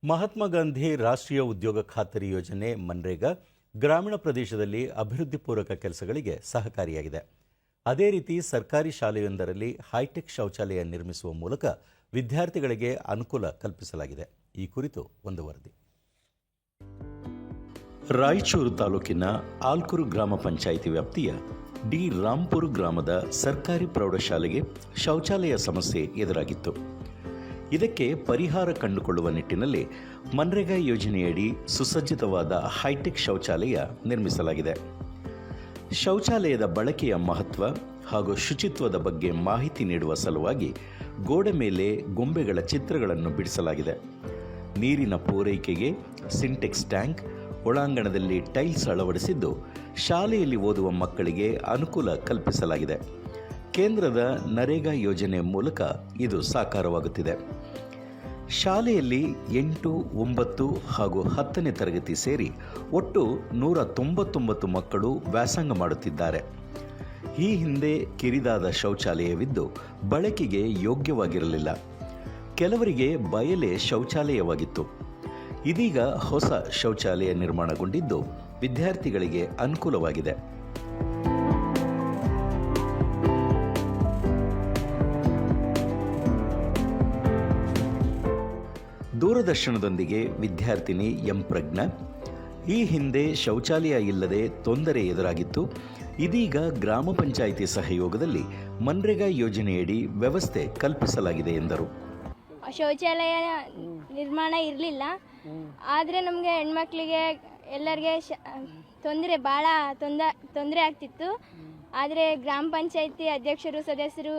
ಮಹಾತ್ಮ ಗಾಂಧಿ ರಾಷ್ಟ್ರೀಯ ಉದ್ಯೋಗ ಖಾತರಿ ಯೋಜನೆ ಮನ್ರೇಗಾ ಗ್ರಾಮೀಣ ಪ್ರದೇಶದಲ್ಲಿ ಅಭಿವೃದ್ಧಿ ಪೂರಕ ಕೆಲಸಗಳಿಗೆ ಸಹಕಾರಿಯಾಗಿದೆ. ಅದೇ ರೀತಿ ಸರ್ಕಾರಿ ಶಾಲೆಯೊಂದರಲ್ಲಿ ಹೈಟೆಕ್ ಶೌಚಾಲಯ ನಿರ್ಮಿಸುವ ಮೂಲಕ ವಿದ್ಯಾರ್ಥಿಗಳಿಗೆ ಅನುಕೂಲ ಕಲ್ಪಿಸಲಾಗಿದೆ. ಈ ಕುರಿತು ಒಂದು ವರದಿ. ರಾಯಚೂರು ತಾಲೂಕಿನ ಆಲ್ಕೂರು ಗ್ರಾಮ ಪಂಚಾಯಿತಿ ವ್ಯಾಪ್ತಿಯ ಡಿ ರಾಂಪುರ ಗ್ರಾಮದ ಸರ್ಕಾರಿ ಪ್ರೌಢಶಾಲೆಗೆ ಶೌಚಾಲಯ ಸಮಸ್ಯೆ ಎದುರಾಗಿತ್ತು. ಇದಕ್ಕೆ ಪರಿಹಾರ ಕಂಡುಕೊಳ್ಳುವ ನಿಟ್ಟಿನಲ್ಲಿ ಮನ್ರೇಗಾ ಯೋಜನೆಯಡಿ ಸುಸಜ್ಜಿತವಾದ ಹೈಟೆಕ್ ಶೌಚಾಲಯ ನಿರ್ಮಿಸಲಾಗಿದೆ. ಶೌಚಾಲಯದ ಬಳಕೆಯ ಮಹತ್ವ ಹಾಗೂ ಶುಚಿತ್ವದ ಬಗ್ಗೆ ಮಾಹಿತಿ ನೀಡುವ ಸಲುವಾಗಿ ಗೋಡೆ ಮೇಲೆ ಗೊಂಬೆಗಳ ಚಿತ್ರಗಳನ್ನು ಬಿಡಿಸಲಾಗಿದೆ. ನೀರಿನ ಪೂರೈಕೆಗೆ ಸಿಂಟೆಕ್ಸ್ ಟ್ಯಾಂಕ್, ಒಳಾಂಗಣದಲ್ಲಿ ಟೈಲ್ಸ್ ಅಳವಡಿಸಿದ್ದು ಶಾಲೆಯಲ್ಲಿ ಓದುವ ಮಕ್ಕಳಿಗೆ ಅನುಕೂಲ ಕಲ್ಪಿಸಲಾಗಿದೆ. ಕೇಂದ್ರದ ನರೇಗಾ ಯೋಜನೆ ಮೂಲಕ ಇದು ಸಾಕಾರವಾಗುತ್ತಿದೆ. ಶಾಲೆಯಲ್ಲಿ 8, 9 ಹಾಗೂ 10ನೇ ತರಗತಿ ಸೇರಿ ಒಟ್ಟು 199 ಮಕ್ಕಳು ವ್ಯಾಸಂಗ ಮಾಡುತ್ತಿದ್ದಾರೆ. ಈ ಹಿಂದೆ ಕಿರಿದಾದ ಶೌಚಾಲಯವಿದ್ದು ಬಳಕೆಗೆ ಯೋಗ್ಯವಾಗಿರಲಿಲ್ಲ. ಕೆಲವರಿಗೆ ಬಯಲೇ ಶೌಚಾಲಯವಾಗಿತ್ತು. ಇದೀಗ ಹೊಸ ಶೌಚಾಲಯ ನಿರ್ಮಾಣಗೊಂಡಿದ್ದು ವಿದ್ಯಾರ್ಥಿಗಳಿಗೆ ಅನುಕೂಲವಾಗಿದೆ. ದೂರದರ್ಶನದೊಂದಿಗೆ ವಿದ್ಯಾರ್ಥಿನಿ ಎಂ ಪ್ರಜ್ಞಾ, ಈ ಹಿಂದೆ ಶೌಚಾಲಯ ಇಲ್ಲದೆ ತೊಂದರೆ ಎದುರಾಗಿತ್ತು. ಇದೀಗ ಗ್ರಾಮ ಪಂಚಾಯಿತಿ ಸಹಯೋಗದಲ್ಲಿ ಮನ್ರೇಗಾ ಯೋಜನೆಯಡಿ ವ್ಯವಸ್ಥೆ ಕಲ್ಪಿಸಲಾಗಿದೆ ಎಂದರು. ಶೌಚಾಲಯ ನಿರ್ಮಾಣ ಇರಲಿಲ್ಲ, ಆದರೆ ನಮಗೆ ಹೆಣ್ಮಕ್ಳಿಗೆ ಎಲ್ಲರಿಗೆ ಭಾಳ ತೊಂದರೆ ಆಗ್ತಿತ್ತು. ಆದರೆ ಗ್ರಾಮ ಪಂಚಾಯಿತಿ ಅಧ್ಯಕ್ಷರು, ಸದಸ್ಯರು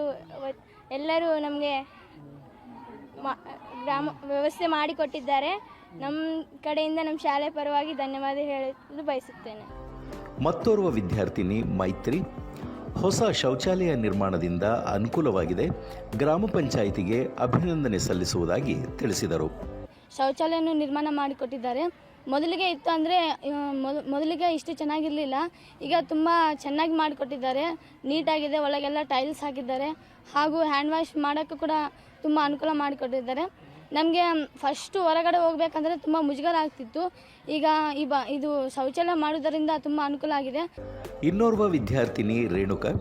ಎಲ್ಲರೂ ನಮಗೆ ವ್ಯವಸ್ಥೆ ಮಾಡಿಕೊಟ್ಟಿದ್ದಾರೆ. ನಮ್ಮ ಕಡೆಯಿಂದ ನಮ್ಮ ಶಾಲೆ ಪರವಾಗಿ ಧನ್ಯವಾದ ಹೇಳಲು ಬಯಸುತ್ತೇನೆ. ಮತ್ತೋರ್ವ ವಿದ್ಯಾರ್ಥಿನಿ ಮೈತ್ರಿ, ಹೊಸ ಶೌಚಾಲಯ ನಿರ್ಮಾಣದಿಂದ ಅನುಕೂಲವಾಗಿದೆ, ಗ್ರಾಮ ಪಂಚಾಯಿತಿಗೆ ಅಭಿನಂದನೆ ಸಲ್ಲಿಸುವುದಾಗಿ ತಿಳಿಸಿದರು. ಶೌಚಾಲಯವನ್ನು ನಿರ್ಮಾಣ ಮಾಡಿಕೊಟ್ಟಿದ್ದಾರೆ. ಮೊದಲಿಗೆ ಇತ್ತು ಅಂದರೆ ಮೊದಲಿಗೆ ಇಷ್ಟು ಚೆನ್ನಾಗಿರಲಿಲ್ಲ, ಈಗ ತುಂಬ ಚೆನ್ನಾಗಿ ಮಾಡಿಕೊಟ್ಟಿದ್ದಾರೆ. ನೀಟಾಗಿದೆ, ಒಳಗೆಲ್ಲ ಟೈಲ್ಸ್ ಹಾಕಿದ್ದಾರೆ ಹಾಗೂ ಹ್ಯಾಂಡ್ ವಾಶ್ ಮಾಡೋಕ್ಕೂ ಕೂಡ ತುಂಬ ಅನುಕೂಲ ಮಾಡಿಕೊಟ್ಟಿದ್ದಾರೆ. ನಮಗೆ ಫಸ್ಟು ಹೊರಗಡೆ ಹೋಗ್ಬೇಕಂದ್ರೆ ತುಂಬ ಮುಜುಗರ ಆಗ್ತಿತ್ತು. ಈಗ ಇದು ಶೌಚಾಲಯ ಮಾಡುವುದರಿಂದ ತುಂಬ ಅನುಕೂಲ ಆಗಿದೆ. ಇನ್ನೋರ್ವ ವಿದ್ಯಾರ್ಥಿನಿ ರೇಣುಕಾ,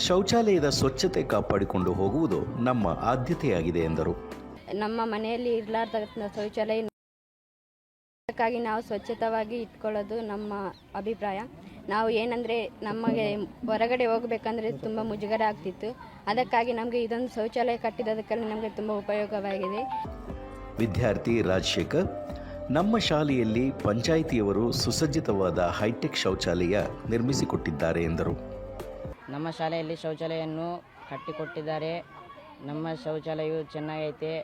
ಶೌಚಾಲಯದ ಸ್ವಚ್ಛತೆ ಕಾಪಾಡಿಕೊಂಡು ಹೋಗುವುದು ನಮ್ಮ ಆದ್ಯತೆಯಾಗಿದೆ ಎಂದರು. ನಮ್ಮ ಮನೆಯಲ್ಲಿ ಇರಲಾರ್ದ ಶೌಚಾಲಯ, ಅದಕ್ಕಾಗಿ ನಾವು ಸ್ವಚ್ಛತವಾಗಿ ಇಟ್ಕೊಳ್ಳೋದು ನಮ್ಮ ಅಭಿಪ್ರಾಯ. ನಾವು ಏನಂದರೆ ನಮಗೆ ಹೊರಗಡೆ ಹೋಗಬೇಕಂದ್ರೆ ತುಂಬ ಮುಜುಗರ ಆಗ್ತಿತ್ತು. ಅದಕ್ಕಾಗಿ ನಮಗೆ ಇದೊಂದು ಶೌಚಾಲಯ ಕಟ್ಟಿದ್ದಕ್ಕಾಗಿ ನಮಗೆ ತುಂಬ ಉಪಯೋಗವಾಗಿದೆ. ವಿದ್ಯಾರ್ಥಿ ರಾಜಶೇಖರ್, ನಮ್ಮ ಶಾಲೆಯಲ್ಲಿ ಪಂಚಾಯಿತಿಯವರು ಸುಸಜ್ಜಿತವಾದ ಹೈಟೆಕ್ ಶೌಚಾಲಯ ನಿರ್ಮಿಸಿಕೊಟ್ಟಿದ್ದಾರೆ ಎಂದರು. ನಮ್ಮ ಶಾಲೆಯಲ್ಲಿ ಶೌಚಾಲಯವನ್ನು ಕಟ್ಟಿಕೊಟ್ಟಿದ್ದಾರೆ. ನಮ್ಮ ಶೌಚಾಲಯವು ಚೆನ್ನಾಗೈತೆ,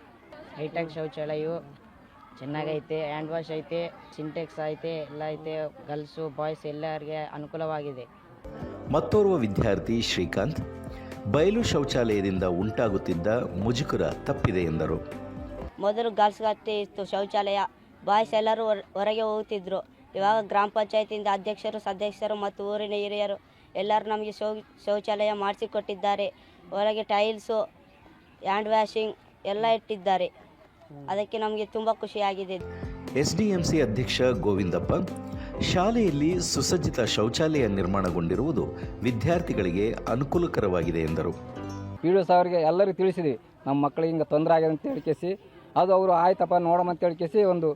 ಹೈಟೆಕ್ ಶೌಚಾಲಯವು ಚೆನ್ನಾಗೈತೆ, ಹ್ಯಾಂಡ್ ವಾಶ್ ಐತೆ, ಸಿಂಟೆಕ್ಸ್ ಐತೆ, ಎಲ್ಲ ಐತೆ. ಗರ್ಲ್ಸು ಬಾಯ್ಸ್ ಎಲ್ಲರಿಗೆ ಅನುಕೂಲವಾಗಿದೆ. ಮತ್ತೋರ್ವ ವಿದ್ಯಾರ್ಥಿ ಶ್ರೀಕಾಂತ್, ಬಯಲು ಶೌಚಾಲಯದಿಂದ ಉಂಟಾಗುತ್ತಿದ್ದ ಮುಜುಗರ ತಪ್ಪಿದೆ ಎಂದರು. ಮೊದಲು ಗರ್ಲ್ಸ್ಗಷ್ಟೇ ಇತ್ತು ಶೌಚಾಲಯ, ಬಾಯ್ಸ್ ಎಲ್ಲರೂ ಹೊರಗೆ ಹೋಗ್ತಿದ್ರು. ಇವಾಗ ಗ್ರಾಮ ಪಂಚಾಯತಿಯಿಂದ ಅಧ್ಯಕ್ಷರು, ಸದಸ್ಯರು ಮತ್ತು ಊರಿನ ಹಿರಿಯರು ಎಲ್ಲರೂ ನಮಗೆ ಶೌಚಾಲಯ ಮಾಡಿಸಿಕೊಟ್ಟಿದ್ದಾರೆ. ಹೊರಗೆ ಟೈಲ್ಸು, ಹ್ಯಾಂಡ್ ವಾಷಿಂಗ್ ಎಲ್ಲ ಇಟ್ಟಿದ್ದಾರೆ. ಅದಕ್ಕೆ ನಮಗೆ ತುಂಬ ಖುಷಿಯಾಗಿದೆ. ಎಸ್ಡಿಎಂಸಿ ಅಧ್ಯಕ್ಷ ಗೋವಿಂದಪ್ಪ, ಶಾಲೆಯಲ್ಲಿ ಸುಸಜ್ಜಿತ ಶೌಚಾಲಯ ನಿರ್ಮಾಣಗೊಂಡಿರುವುದು ವಿದ್ಯಾರ್ಥಿಗಳಿಗೆ ಅನುಕೂಲಕರವಾಗಿದೆ ಎಂದರು. PDO ಅವರಿಗೆ ಎಲ್ಲರಿಗೂ ತಿಳಿಸಿದ್ವಿ, ನಮ್ಮ ಮಕ್ಕಳಿಗೆ ಹಿಂಗೆ ತೊಂದರೆ ಆಗಿದೆ ಅಂತ ಹೇಳಿಕೆಸಿ, ಅದು ಅವರು ಆಯ್ತಪ್ಪ ನೋಡಮ್ಮ ಅಂತ ಹೇಳಿಕೆಸಿ ಒಂದು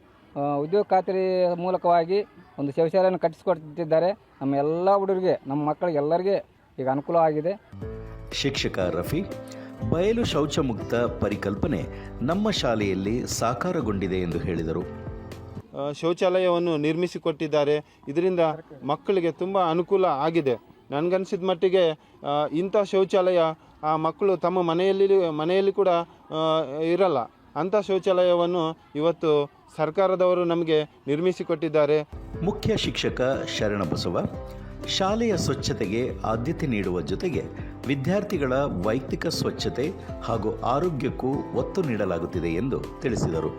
ಉದ್ಯೋಗ ಖಾತರಿ ಮೂಲಕವಾಗಿ ಒಂದು ಶೌಚಾಲಯನ ಕಟ್ಟಿಸಿಕೊಟ್ಟಿದ್ದಾರೆ. ನಮ್ಮ ಎಲ್ಲ ಹುಡುಗರಿಗೆ, ನಮ್ಮ ಮಕ್ಕಳಿಗೆ ಎಲ್ಲರಿಗೆ ಈಗ ಅನುಕೂಲವಾಗಿದೆ. ಶಿಕ್ಷಕ ರಫಿ, ಬಯಲು ಶೌಚ ಮುಕ್ತ ಪರಿಕಲ್ಪನೆ ನಮ್ಮ ಶಾಲೆಯಲ್ಲಿ ಸಾಕಾರಗೊಂಡಿದೆ ಎಂದು ಹೇಳಿದರು. ಶೌಚಾಲಯವನ್ನು ನಿರ್ಮಿಸಿಕೊಟ್ಟಿದ್ದಾರೆ. ಇದರಿಂದ ಮಕ್ಕಳಿಗೆ ತುಂಬ ಅನುಕೂಲ ಆಗಿದೆ. ನನಗನ್ಸಿದ ಮಟ್ಟಿಗೆ ಇಂಥ ಶೌಚಾಲಯ ಆ ಮಕ್ಕಳು ತಮ್ಮ ಮನೆಯಲ್ಲಿ ಕೂಡ ಇರಲ್ಲ. ಅಂಥ ಶೌಚಾಲಯವನ್ನು ಇವತ್ತು ಸರ್ಕಾರದವರು ನಮಗೆ ನಿರ್ಮಿಸಿಕೊಟ್ಟಿದ್ದಾರೆ. ಮುಖ್ಯ ಶಿಕ್ಷಕ ಶರಣಬಸವ, ಶಾಲೆಯ ಸ್ವಚ್ಛತೆಗೆ ಆದ್ಯತೆ ನೀಡುವ ಜೊತೆಗೆ ವಿದ್ಯಾರ್ಥಿಗಳ ವೈಯಕ್ತಿಕ ಸ್ವಚ್ಛತೆ ಹಾಗೂ ಆರೋಗ್ಯಕ್ಕೂ ಒತ್ತು ನೀಡಲಾಗುತ್ತಿದೆ ಎಂದು ತಿಳಿಸಿದರು.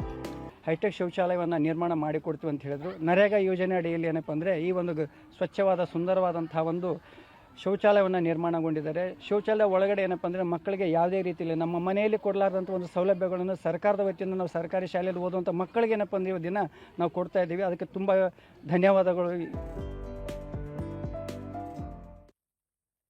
ಹೈಟೆಕ್ ಶೌಚಾಲಯವನ್ನು ನಿರ್ಮಾಣ ಮಾಡಿಕೊಡ್ತೀವಿ ಅಂತ ಹೇಳಿದ್ರು. ನರೇಗಾ ಯೋಜನೆ ಅಡಿಯಲ್ಲಿ ಏನಪ್ಪ ಅಂದರೆ ಈ ಒಂದು ಸ್ವಚ್ಛವಾದ ಸುಂದರವಾದಂತಹ ಒಂದು ಶೌಚಾಲಯವನ್ನು ನಿರ್ಮಾಣಗೊಂಡಿದ್ದಾರೆ. ಶೌಚಾಲಯ ಒಳಗಡೆ ಏನಪ್ಪ ಅಂದರೆ ಮಕ್ಕಳಿಗೆ ಯಾವುದೇ ರೀತಿಯಲ್ಲಿ ನಮ್ಮ ಮನೆಯಲ್ಲಿ ಕೊಡಲಾರ್ದಂಥ ಒಂದು ಸೌಲಭ್ಯಗಳನ್ನು ಸರ್ಕಾರದ ವತಿಯಿಂದ ನಾವು ಸರ್ಕಾರಿ ಶಾಲೆಯಲ್ಲಿ ಓದುವಂಥ ಮಕ್ಕಳಿಗೆ ಏನಪ್ಪ ಅಂದರೆ ದಿನ ನಾವು ಕೊಡ್ತಾ ಇದ್ದೀವಿ. ಅದಕ್ಕೆ ತುಂಬ ಧನ್ಯವಾದಗಳು.